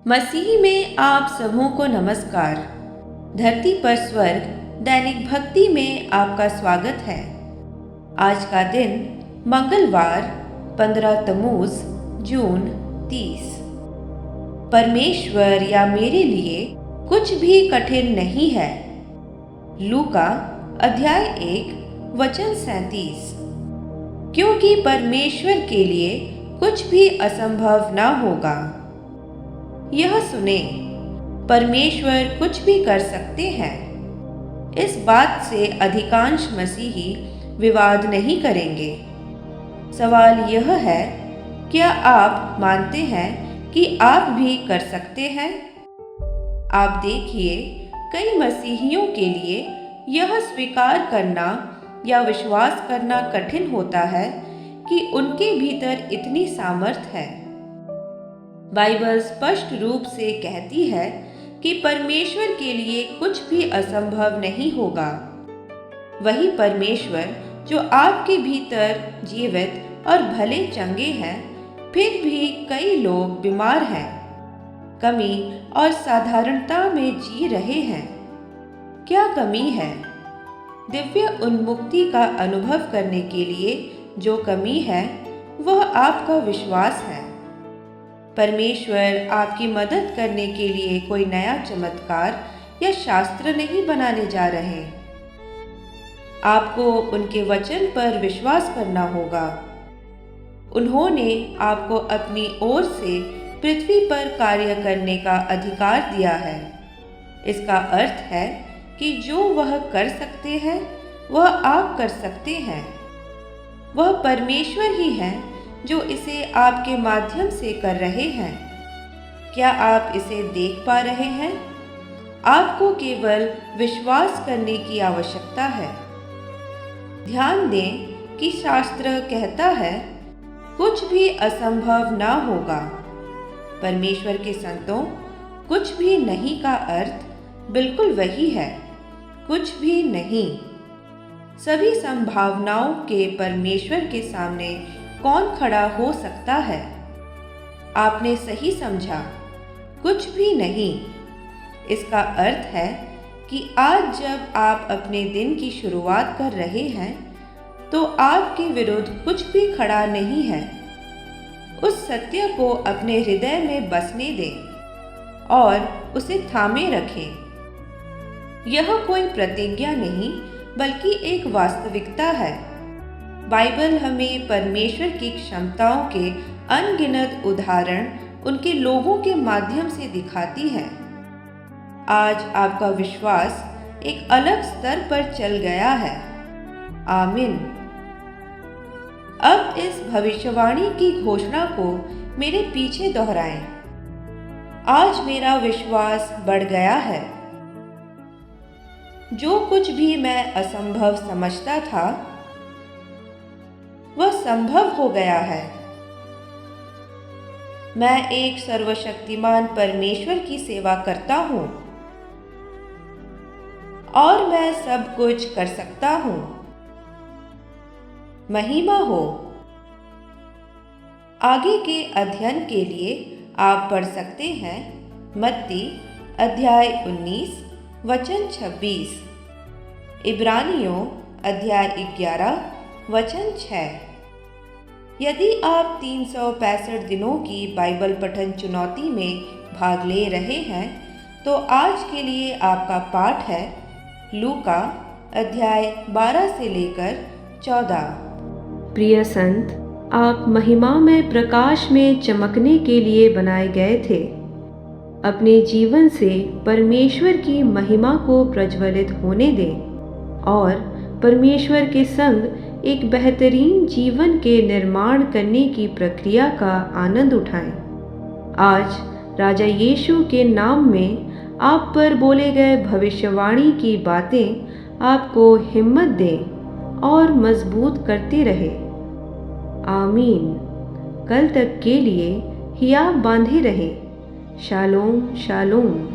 मसीह में आप सबों को नमस्कार। धरती पर स्वर्ग दैनिक भक्ति में आपका स्वागत है। आज का दिन मंगलवार 15 तमूज जून 30। परमेश्वर या मेरे लिए कुछ भी कठिन नहीं है। लूका अध्याय 1 वचन 37। क्योंकि परमेश्वर के लिए कुछ भी असंभव न होगा। यह सुने, परमेश्वर कुछ भी कर सकते हैं। इस बात से अधिकांश मसीही विवाद नहीं करेंगे। सवाल यह है, क्या आप मानते हैं कि आप भी कर सकते हैं? आप देखिए, कई मसीहियों के लिए यह स्वीकार करना या विश्वास करना कठिन होता है कि उनके भीतर इतनी सामर्थ है। बाइबल स्पष्ट रूप से कहती है कि परमेश्वर के लिए कुछ भी असंभव नहीं होगा। वही परमेश्वर जो आपके भीतर जीवित और भले चंगे हैं, फिर भी कई लोग बीमार हैं, कमी और साधारणता में जी रहे हैं। क्या कमी है? दिव्य उन्मुक्ति का अनुभव करने के लिए जो कमी है, वह आपका विश्वास है। परमेश्वर आपकी मदद करने के लिए कोई नया चमत्कार या शास्त्र नहीं बनाने जा रहे। आपको उनके वचन पर विश्वास करना होगा। उन्होंने आपको अपनी ओर से पृथ्वी पर कार्य करने का अधिकार दिया है। इसका अर्थ है कि जो वह कर सकते हैं, वह आप कर सकते हैं। वह परमेश्वर ही है जो इसे आपके माध्यम से कर रहे हैं। क्या आप इसे देख पा रहे हैं? आपको केवल विश्वास करने की आवश्यकता है। ध्यान दें कि शास्त्र कहता है, कुछ भी असंभव ना होगा। परमेश्वर के संतों, कुछ भी नहीं का अर्थ बिल्कुल वही है, कुछ भी नहीं। सभी संभावनाओं के परमेश्वर के सामने कौन खड़ा हो सकता है? आपने सही समझा, कुछ भी नहीं। इसका अर्थ है कि आज जब आप अपने दिन की शुरुआत कर रहे हैं, तो आपके विरुद्ध कुछ भी खड़ा नहीं है। उस सत्य को अपने हृदय में बसने दें और उसे थामे रखें। यह कोई प्रतिज्ञा नहीं, बल्कि एक वास्तविकता है। बाइबल हमें परमेश्वर की क्षमताओं के अनगिनत उदाहरण उनके लोगों के माध्यम से दिखाती है। आज आपका विश्वास एक अलग स्तर पर चल गया है। आमीन। अब इस भविष्यवाणी की घोषणा को मेरे पीछे दोहराएं। आज मेरा विश्वास बढ़ गया है। जो कुछ भी मैं असंभव समझता था, वह संभव हो गया है। मैं एक सर्वशक्तिमान परमेश्वर की सेवा करता हूँ और मैं सब कुछ कर सकता हूँ। महिमा हो। आगे के अध्ययन के लिए आप पढ़ सकते हैं मत्ती अध्याय 19 वचन 26, इब्रानियों अध्याय 11 वचन 6। यदि आप 365 दिनों की बाइबल पठन चुनौती में भाग ले रहे हैं, तो आज के लिए आपका पाठ है लूका अध्याय 12 से लेकर 14। प्रिय संत, आप महिमा में प्रकाश में चमकने के लिए बनाए गए थे। अपने जीवन से परमेश्वर की महिमा को प्रज्वलित होने दें और परमेश्वर के संग एक बेहतरीन जीवन के निर्माण करने की प्रक्रिया का आनंद उठाएं। आज राजा यीशु के नाम में आप पर बोले गए भविष्यवाणी की बातें आपको हिम्मत दें और मजबूत करते रहे। आमीन। कल तक के लिए हियाब बांधे रहें। Shalom shalom.